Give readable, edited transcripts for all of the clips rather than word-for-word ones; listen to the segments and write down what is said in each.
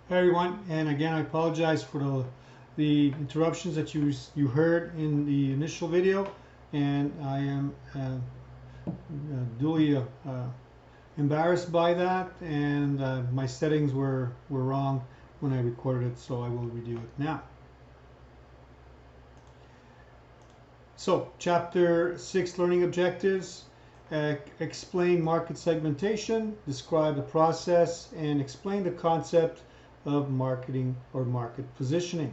Hey everyone, and again I apologize for the interruptions that you heard in the initial video, and I am duly embarrassed by that, and my settings were wrong when I recorded it, so I will redo it now. So, Chapter 6, Learning Objectives. Explain market segmentation, describe the process, and explain the concept of marketing or market positioning.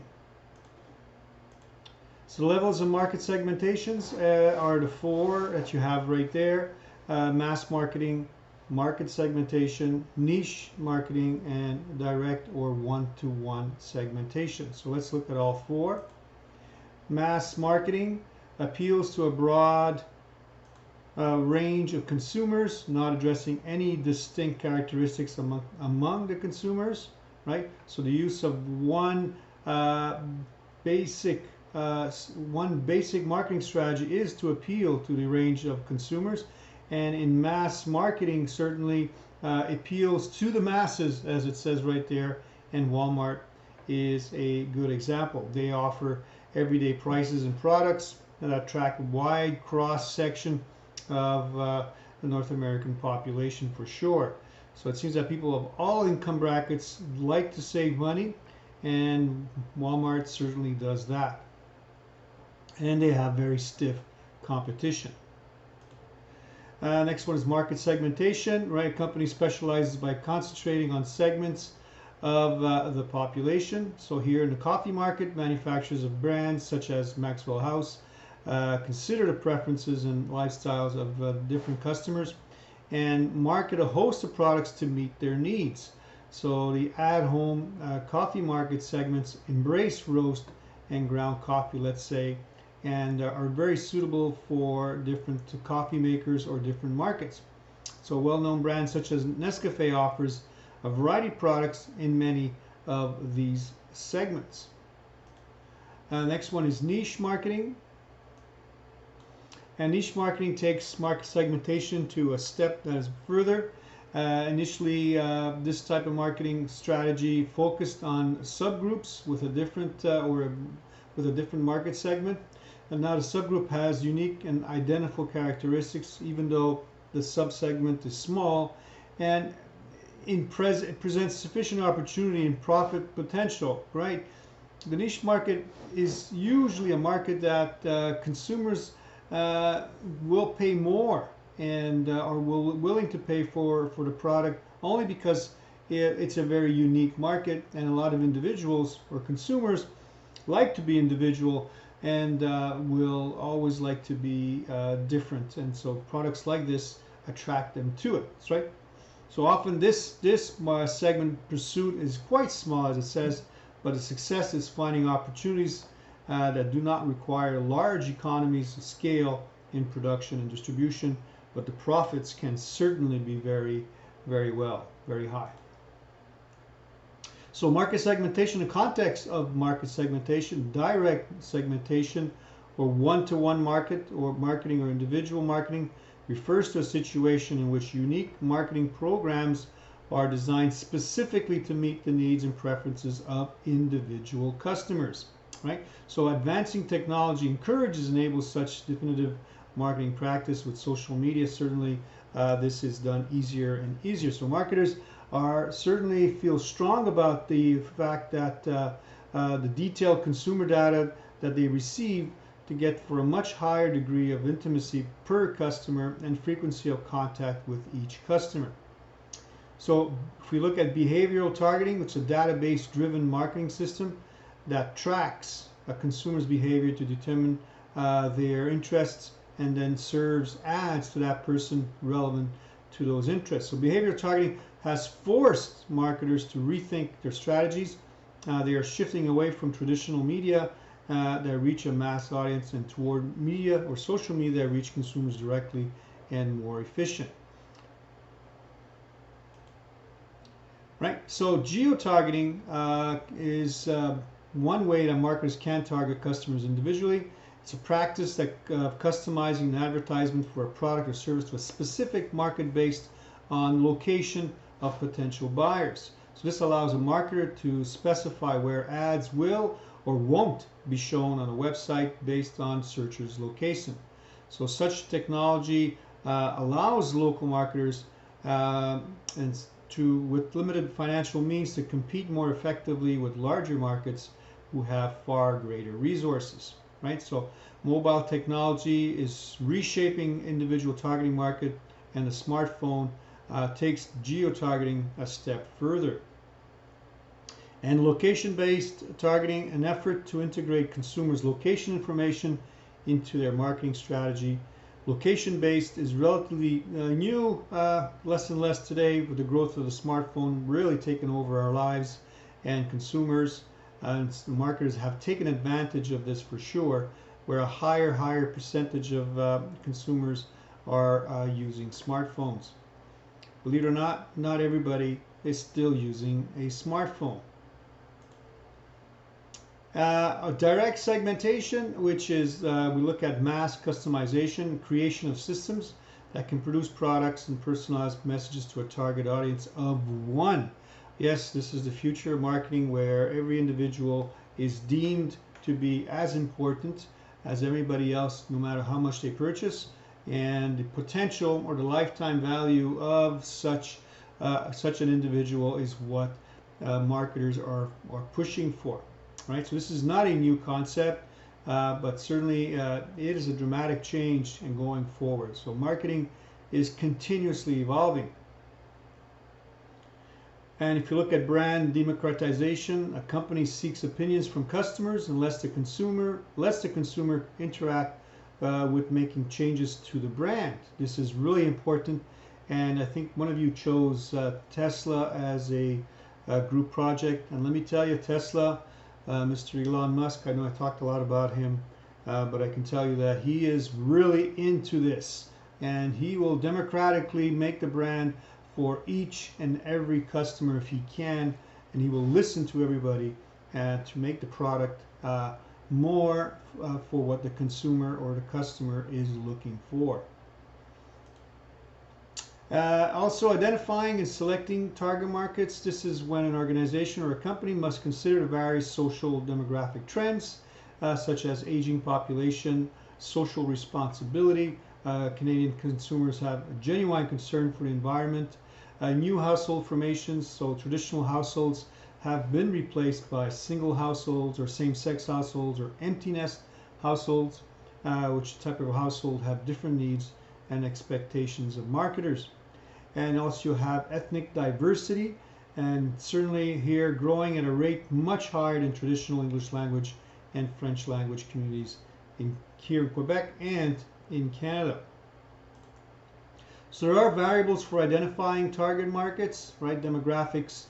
So the levels of market segmentations are the four that you have right there. Mass marketing, market segmentation, niche marketing, and direct or one-to-one segmentation. So let's look at all four. Mass marketing appeals to a broad range of consumers, not addressing any distinct characteristics among the consumers. Right, so the use of one basic marketing strategy is to appeal to the range of consumers, and in mass marketing certainly appeals to the masses, as it says right there. And Walmart is a good example. They offer everyday prices and products that attract a wide cross section of the North American population for sure. So it seems that people of all income brackets like to save money, and Walmart certainly does that. And they have very stiff competition. Next one is market segmentation. Right, a company specializes by concentrating on segments of the population. So here in the coffee market, manufacturers of brands such as Maxwell House consider the preferences and lifestyles of different customers and market a host of products to meet their needs. So the at-home coffee market segments embrace roast and ground coffee, let's say, and are very suitable for different coffee makers or different markets. So well-known brands such as Nescafe offers a variety of products in many of these segments. Next one is niche marketing. And niche marketing takes market segmentation to a step that is further. Initially, this type of marketing strategy focused on subgroups with a different market segment. And now the subgroup has unique and identifiable characteristics, even though the subsegment is small, and it presents sufficient opportunity and profit potential. Right, the niche market is usually a market that consumers will pay more and are willing to pay for the product only because it's a very unique market, and a lot of individuals or consumers like to be individual and will always like to be different, and so products like this attract them to it. That's right. So often this segment pursuit is quite small, as it says, but the success is finding opportunities that do not require large economies of scale in production and distribution, but the profits can certainly be very, very high. So market segmentation, in the context of market segmentation, direct segmentation, or one-to-one market or marketing or individual marketing, refers to a situation in which unique marketing programs are designed specifically to meet the needs and preferences of individual customers. Right? So advancing technology encourages and enables such definitive marketing practice. With social media, certainly this is done easier and easier. So marketers certainly feel strong about the fact that the detailed consumer data that they receive to get for a much higher degree of intimacy per customer and frequency of contact with each customer. So if we look at behavioral targeting, which is a database-driven marketing system that tracks a consumer's behavior to determine their interests and then serves ads to that person relevant to those interests. So behavioral targeting has forced marketers to rethink their strategies. They are shifting away from traditional media that reach a mass audience and toward media or social media that reach consumers directly and more efficient. Right, so geo-targeting is one way that marketers can target customers individually. It's a practice of customizing an advertisement for a product or service to a specific market based on location of potential buyers. So this allows a marketer to specify where ads will or won't be shown on a website based on searchers' location. So such technology allows local marketers and with limited financial means to compete more effectively with larger markets who have far greater resources, right? So mobile technology is reshaping individual targeting market, and the smartphone takes geo-targeting a step further. And location-based targeting, an effort to integrate consumers' location information into their marketing strategy. Location-based is relatively new, less and less today, with the growth of the smartphone really taking over our lives, and consumers and marketers have taken advantage of this for sure, where a higher percentage of consumers are using smartphones. Believe it or not everybody is still using a smartphone. Direct segmentation, which is we look at mass customization, creation of systems that can produce products and personalized messages to a target audience of one. Yes, this is the future of marketing, where every individual is deemed to be as important as everybody else, no matter how much they purchase, and the potential or the lifetime value of such an individual is what marketers are pushing for. Right, so this is not a new concept, but certainly it is a dramatic change in going forward. So marketing is continuously evolving. And if you look at brand democratization, a company seeks opinions from customers and lets the consumer interact with making changes to the brand. This is really important, and I think one of you chose Tesla as a group project. And let me tell you, Tesla, Mr. Elon Musk, I know I talked a lot about him, but I can tell you that he is really into this, and he will democratically make the brand for each and every customer if he can, and he will listen to everybody to make the product more for what the consumer or the customer is looking for. Also, identifying and selecting target markets. This is when an organization or a company must consider the various social demographic trends, such as aging population, social responsibility. Canadian consumers have a genuine concern for the environment. New household formations, so traditional households have been replaced by single households or same-sex households or empty nest households, which type of household have different needs and expectations of marketers. And also you have ethnic diversity, and certainly here growing at a rate much higher than traditional English language and French language communities here in Quebec and in Canada. So there are variables for identifying target markets, right? Demographics,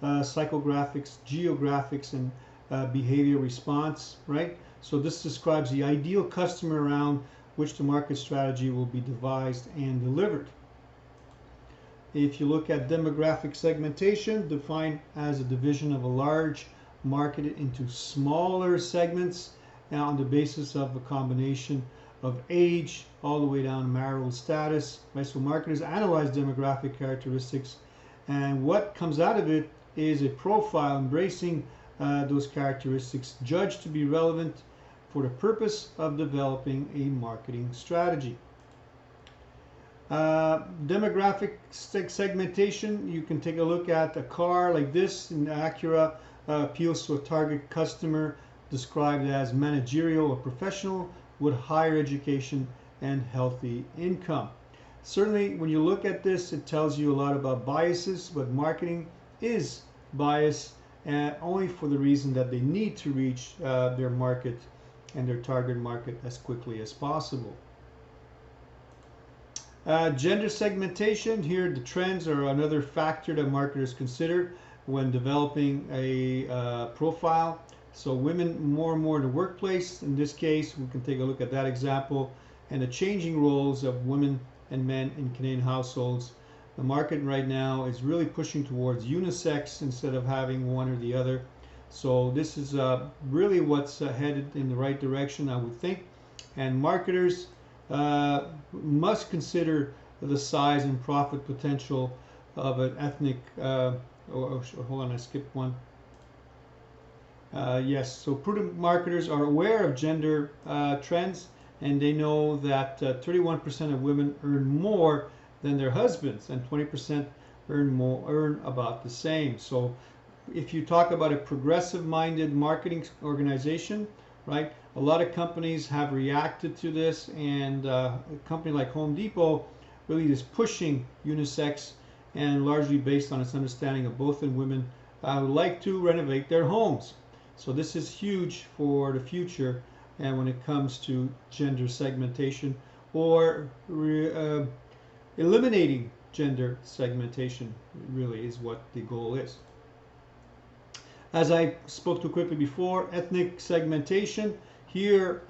psychographics, geographics, and behavior response, right? So this describes the ideal customer around which the market strategy will be devised and delivered. If you look at demographic segmentation, defined as a division of a large market into smaller segments on the basis of a combination of age all the way down to marital status. Right? So marketers analyze demographic characteristics, and what comes out of it is a profile embracing those characteristics judged to be relevant for the purpose of developing a marketing strategy. Demographic segmentation, you can take a look at a car like this, and Acura appeals to a target customer described as managerial or professional with higher education and healthy income. Certainly when you look at this, it tells you a lot about biases, but marketing is biased only for the reason that they need to reach their market and their target market as quickly as possible. Gender segmentation, here the trends are another factor that marketers consider when developing a profile. So women more and more in the workplace. In this case, we can take a look at that example, and the changing roles of women and men in Canadian households. The market right now is really pushing towards unisex instead of having one or the other. So this is really what's headed in the right direction, I would think. And marketers must consider the size and profit potential of an ethnic hold on, I skipped one. Yes, so prudent marketers are aware of gender trends, and they know that 31% of women earn more than their husbands, and 20% earn about the same. So if you talk about a progressive-minded marketing organization, right, a lot of companies have reacted to this, and a company like Home Depot really is pushing unisex, and largely based on its understanding of both and women who like to renovate their homes. So this is huge for the future, and when it comes to gender segmentation or eliminating gender segmentation, really is what the goal is. As I spoke too quickly before, ethnic segmentation here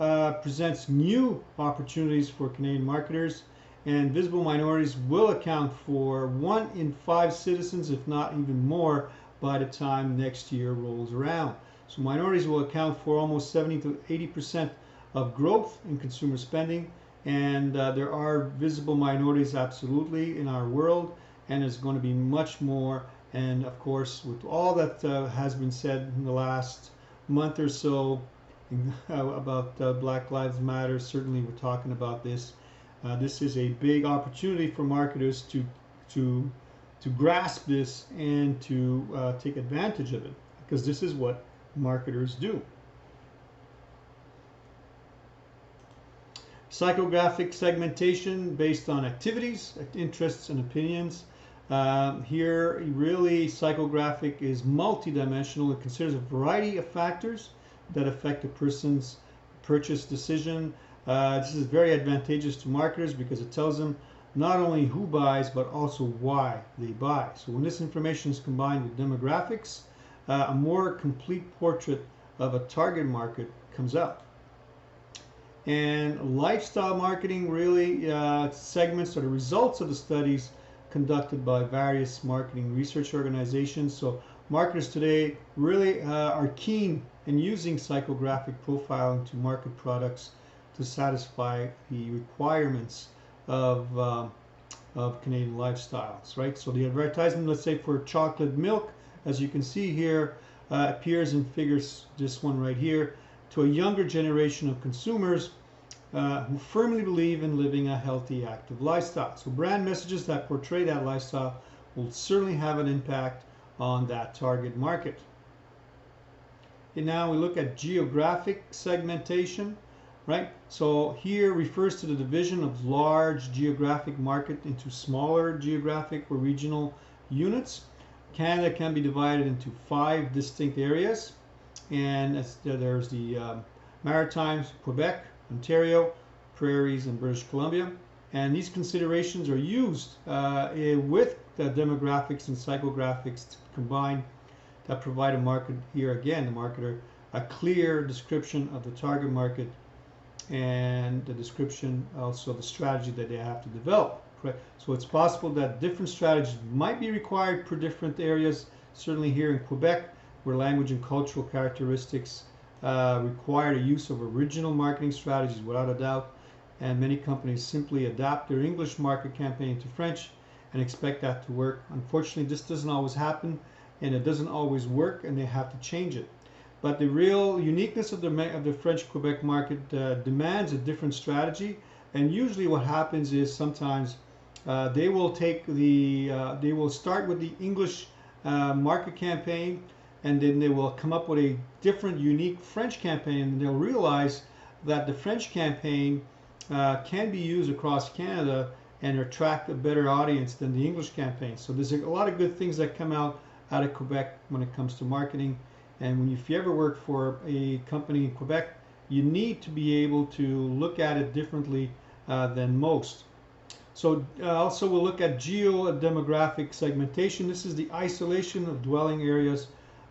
presents new opportunities for Canadian marketers, and visible minorities will account for 1 in 5 citizens, if not even more, by the time next year rolls around. So minorities will account for almost 70 to 80% of growth in consumer spending, and there are visible minorities absolutely in our world, and there's going to be much more. And of course, with all that has been said in the last month or so about Black Lives Matter, certainly we're talking about this. This is a big opportunity for marketers to grasp this and to take advantage of it, because this is what marketers do. Psychographic segmentation based on activities, interests, and opinions. Here, really, psychographic is multidimensional. It considers a variety of factors that affect a person's purchase decision. This is very advantageous to marketers because it tells them not only who buys, but also why they buy. So when this information is combined with demographics, a more complete portrait of a target market comes out. And lifestyle marketing really segments are the results of the studies conducted by various marketing research organizations. So marketers today really are keen in using psychographic profiling to market products to satisfy the requirements of Canadian lifestyles, right? So the advertisement, let's say for chocolate milk, as you can see here, appears in figures, this one right here, to a younger generation of consumers who firmly believe in living a healthy, active lifestyle. So brand messages that portray that lifestyle will certainly have an impact on that target market. And now we look at geographic segmentation, right? So here refers to the division of large geographic market into smaller geographic or regional units. Canada can be divided into 5 distinct areas, and there's the Maritimes, Quebec, Ontario, Prairies, and British Columbia. And these considerations are used with the demographics and psychographics combined that provide a market, here again, the marketer, a clear description of the target market and the description also of the strategy that they have to develop. Right? So it's possible that different strategies might be required per different areas. Certainly here in Quebec, where language and cultural characteristics require the use of original marketing strategies without a doubt, and many companies simply adapt their English market campaign to French and expect that to work. Unfortunately, this doesn't always happen, and it doesn't always work, and they have to change it. But the real uniqueness of the French Quebec market demands a different strategy, and usually what happens is sometimes they will start with the English market campaign, and then they will come up with a different, unique French campaign, and they'll realize that the French campaign can be used across Canada and attract a better audience than the English campaign. So there's a lot of good things that come out of Quebec when it comes to marketing. And if you ever work for a company in Quebec, you need to be able to look at it differently than most. So also we'll look at geo-demographic segmentation. This is the isolation of dwelling areas,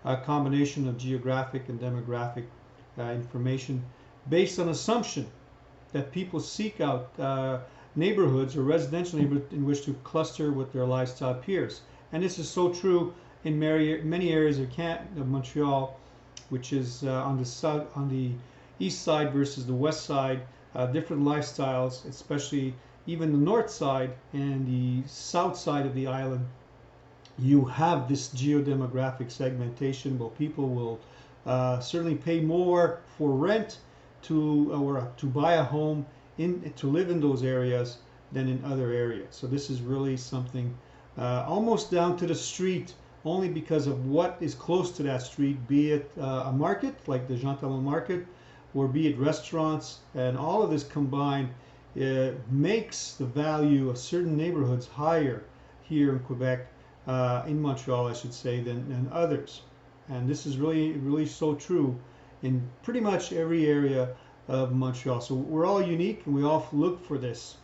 a combination of geographic and demographic information based on assumption that people seek out neighborhoods or residential neighborhoods in which to cluster with their lifestyle peers. And this is so true in many areas of Montreal, which is on the east side versus the west side, different lifestyles, especially even the north side and the south side of the island you have this geodemographic segmentation. Well, people will certainly pay more for rent to buy a home to live in those areas than in other areas. So this is really something almost down to the street, only because of what is close to that street, be it a market like the Jean Talon market, or be it restaurants, and all of this combined makes the value of certain neighborhoods higher here in Quebec, in Montreal, I should say, than others. And this is really so true in pretty much every area of Montreal. So we're all unique, and we all look for this.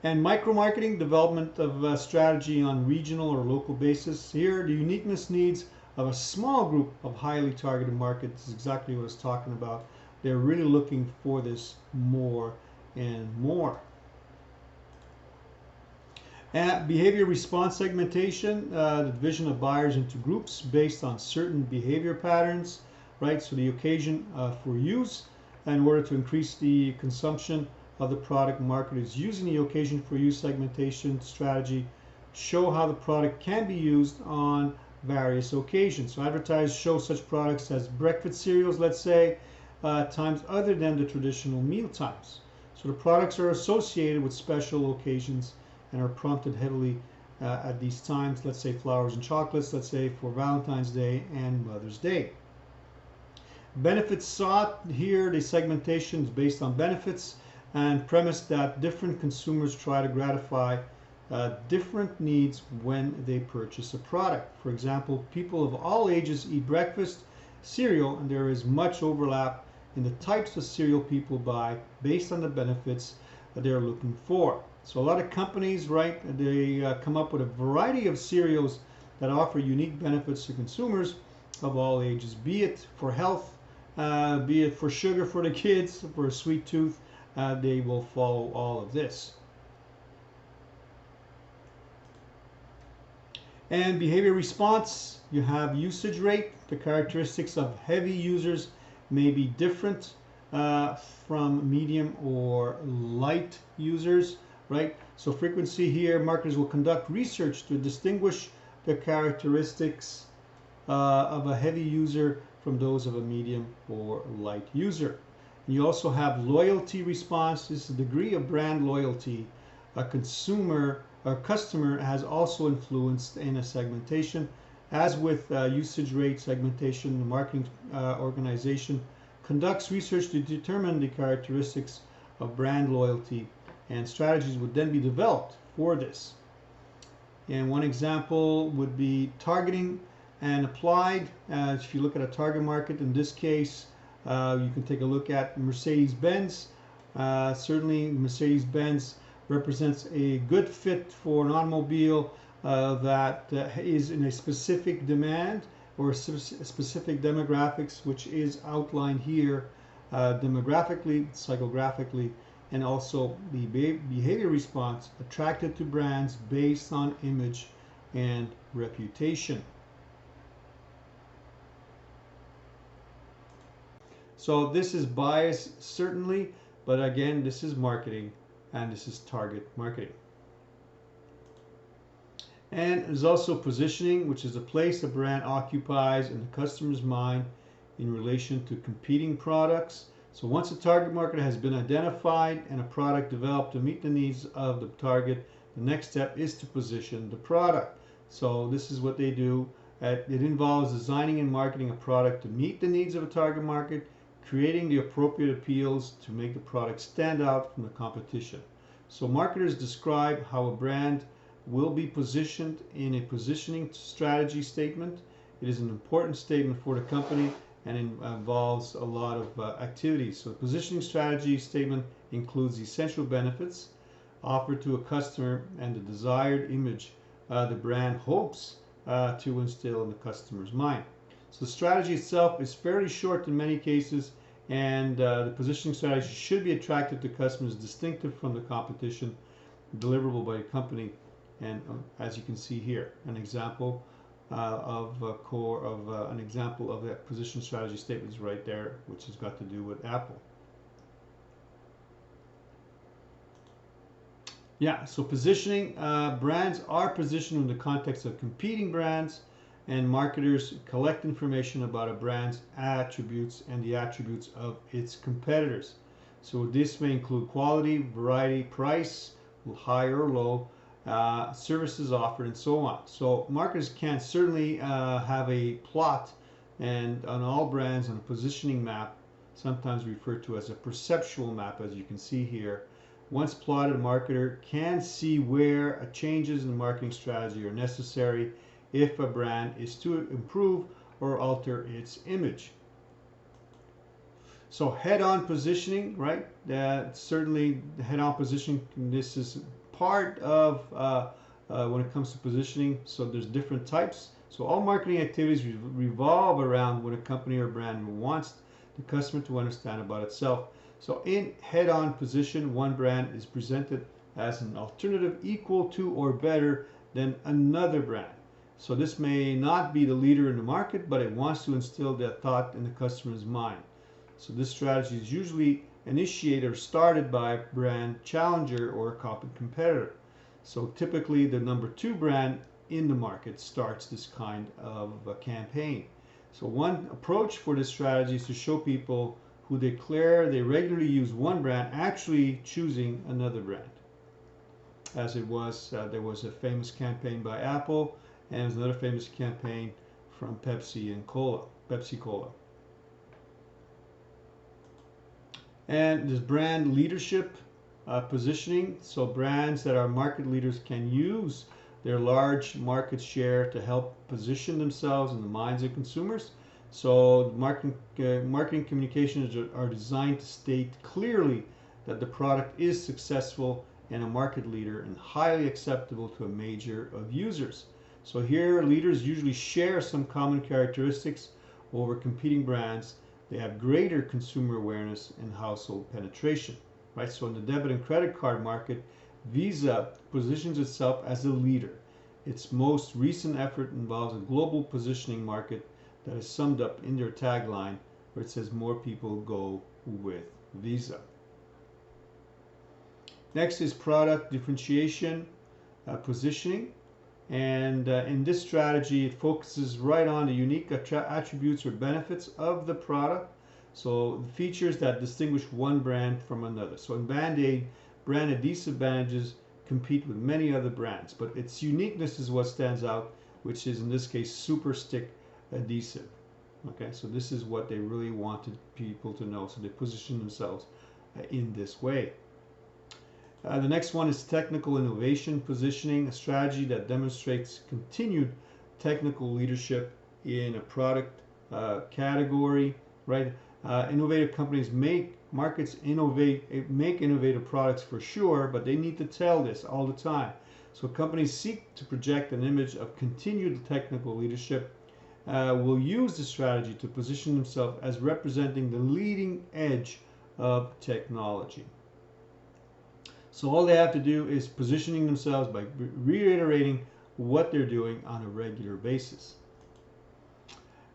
And micro-marketing, development of strategy on regional or local basis. Here, the uniqueness needs of a small group of highly targeted markets is exactly what I was talking about. They're really looking for this more and more. And behavior response segmentation, the division of buyers into groups based on certain behavior patterns, right? So the occasion for use, in order to increase the consumption of the product, market is using the occasion for use segmentation strategy, show how the product can be used on various occasions. So advertise show such products as breakfast cereals, let's say, times other than the traditional meal times. So the products are associated with special occasions and are prompted heavily at these times, let's say flowers and chocolates, let's say for Valentine's Day and Mother's Day. Benefits sought, here the segmentation is based on benefits and premise that different consumers try to gratify different needs when they purchase a product. For example, people of all ages eat breakfast cereal, and there is much overlap in the types of cereal people buy based on the benefits that they're looking for. So a lot of companies, right, they come up with a variety of cereals that offer unique benefits to consumers of all ages, be it for health, be it for sugar for the kids, for a sweet tooth. They will follow all of this. And behavior response, you have usage rate. The characteristics of heavy users may be different from medium or light users, right? So frequency here, marketers will conduct research to distinguish the characteristics of a heavy user from those of a medium or light user. You also have loyalty response. This is the degree of brand loyalty a consumer or customer has also influenced in a segmentation. As with usage rate segmentation, the marketing organization conducts research to determine the characteristics of brand loyalty, and strategies would then be developed for this. And one example would be targeting and applied. If you look at a target market, in this case, you can take a look at Mercedes-Benz. Certainly Mercedes-Benz represents a good fit for an automobile that is in a specific demand or specific demographics, which is outlined here demographically, psychographically, and also the behavior response attracted to brands based on image and reputation. So this is bias, certainly, but again, this is marketing, and this is target marketing. And there's also positioning, which is a place a brand occupies in the customer's mind in relation to competing products. So once a target market has been identified and a product developed to meet the needs of the target, the next step is to position the product. So this is what they do. It involves designing and marketing a product to meet the needs of a target market, creating the appropriate appeals to make the product stand out from the competition. So marketers describe how a brand will be positioned in a positioning strategy statement. It is an important statement for the company, and it involves a lot of activities. So the positioning strategy statement includes essential benefits offered to a customer and the desired image the brand hopes to instill in the customer's mind. So the strategy itself is fairly short in many cases, and the positioning strategy should be attractive to customers, distinctive from the competition, deliverable by a company. And as you can see here, an example of an example of that position strategy statement is right there, which has got to do with Apple. Yeah, so positioning, brands are positioned in the context of competing brands, and marketers collect information about a brand's attributes and the attributes of its competitors. So this may include quality, variety, price, high or low, services offered, and so on. So marketers can certainly have a plot and on all brands on a positioning map, sometimes referred to as a perceptual map, as you can see here. Once plotted, a marketer can see where changes in the marketing strategy are necessary if a brand is to improve or alter its image. So head-on positioning, right? Certainly head-on positioning, this is part of when it comes to positioning. So there's different types. So all marketing activities revolve around what a company or brand wants the customer to understand about itself. So in head-on position, one brand is presented as an alternative equal to or better than another brand. So this may not be the leader in the market, but it wants to instill that thought in the customer's mind. So this strategy is usually initiated or started by a brand challenger or a competitor. So typically the number 2 brand in the market starts this kind of a campaign. So one approach for this strategy is to show people who declare they regularly use one brand actually choosing another brand. As it was, there was a famous campaign by Apple, and there's another famous campaign from Pepsi and Pepsi Cola. And this brand leadership positioning. So brands that are market leaders can use their large market share to help position themselves in the minds of consumers. So marketing communications are designed to state clearly that the product is successful and a market leader and highly acceptable to a major of users. So here leaders usually share some common characteristics over competing brands. They have greater consumer awareness and household penetration, right? So in the debit and credit card market, Visa positions itself as a leader. Its most recent effort involves a global positioning market that is summed up in their tagline, where it says more people go with Visa. Next is product differentiation, positioning. And in this strategy, it focuses right on the unique attributes or benefits of the product. So the features that distinguish one brand from another. So in Band-Aid, brand adhesive bandages compete with many other brands, but its uniqueness is what stands out, which is in this case super stick adhesive. Okay, so this is what they really wanted people to know. So they position themselves in this way. The next one is technical innovation positioning, a strategy that demonstrates continued technical leadership in a product category, right? Innovative companies make innovative products for sure, but they need to tell this all the time. So companies seek to project an image of continued technical leadership, will use the strategy to position themselves as representing the leading edge of technology. So all they have to do is positioning themselves by reiterating what they're doing on a regular basis.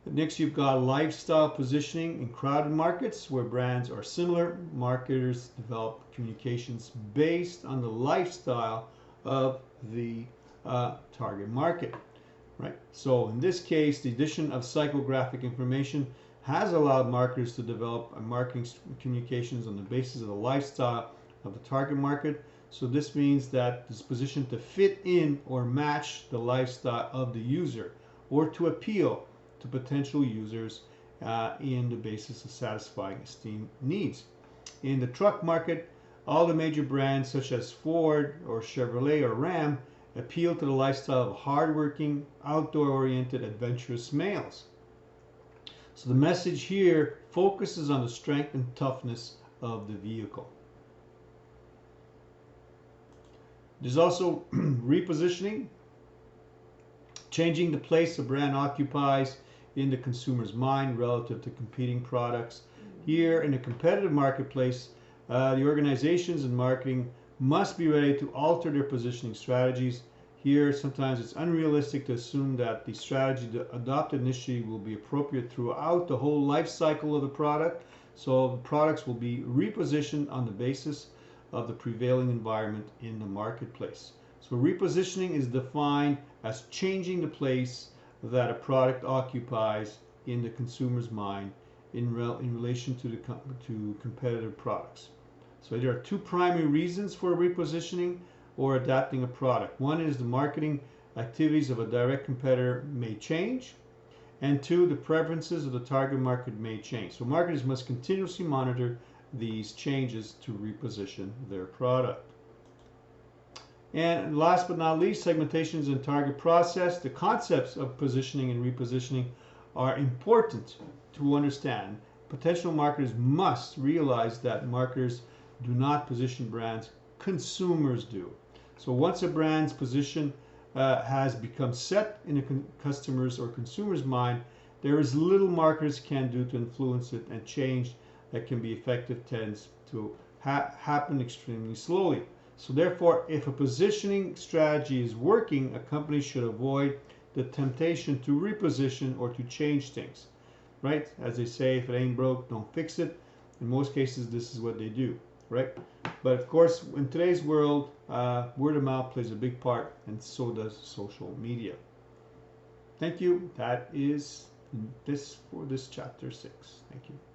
Next, you've got lifestyle positioning in crowded markets where brands are similar. Marketers develop communications based on the lifestyle of the target market. Right? So in this case, the addition of psychographic information has allowed marketers to develop marketing communications on the basis of the lifestyle of the target market. So this means that it's positioned to fit in or match the lifestyle of the user or to appeal to potential users in the basis of satisfying esteem needs. In the truck market, all the major brands such as Ford or Chevrolet or Ram appeal to the lifestyle of hardworking, outdoor-oriented, adventurous males. So the message here focuses on the strength and toughness of the vehicle. There's also repositioning, changing the place a brand occupies in the consumer's mind relative to competing products. Here in a competitive marketplace, the organizations in marketing must be ready to alter their positioning strategies. Here, sometimes it's unrealistic to assume that the strategy adopted initially will be appropriate throughout the whole life cycle of the product. So the products will be repositioned on the basis of the prevailing environment in the marketplace. So repositioning is defined as changing the place that a product occupies in the consumer's mind in relation to competitive products. So there are two primary reasons for repositioning or adapting a product. One is the marketing activities of a direct competitor may change, and two, the preferences of the target market may change. So marketers must continuously monitor these changes to reposition their product. And last but not least, segmentations and target process. The concepts of positioning and repositioning are important to understand. Potential marketers must realize that marketers do not position brands, consumers do. So once a brand's position has become set in a customer's or consumer's mind, there is little marketers can do to influence it, and change that can be effective tends to happen extremely slowly. So therefore, if a positioning strategy is working, a company should avoid the temptation to reposition or to change things, right? As they say, if it ain't broke, don't fix it. In most cases, this is what they do, right? But of course, in today's world, word of mouth plays a big part, and so does social media. Thank you. That is this for this chapter 6. Thank you.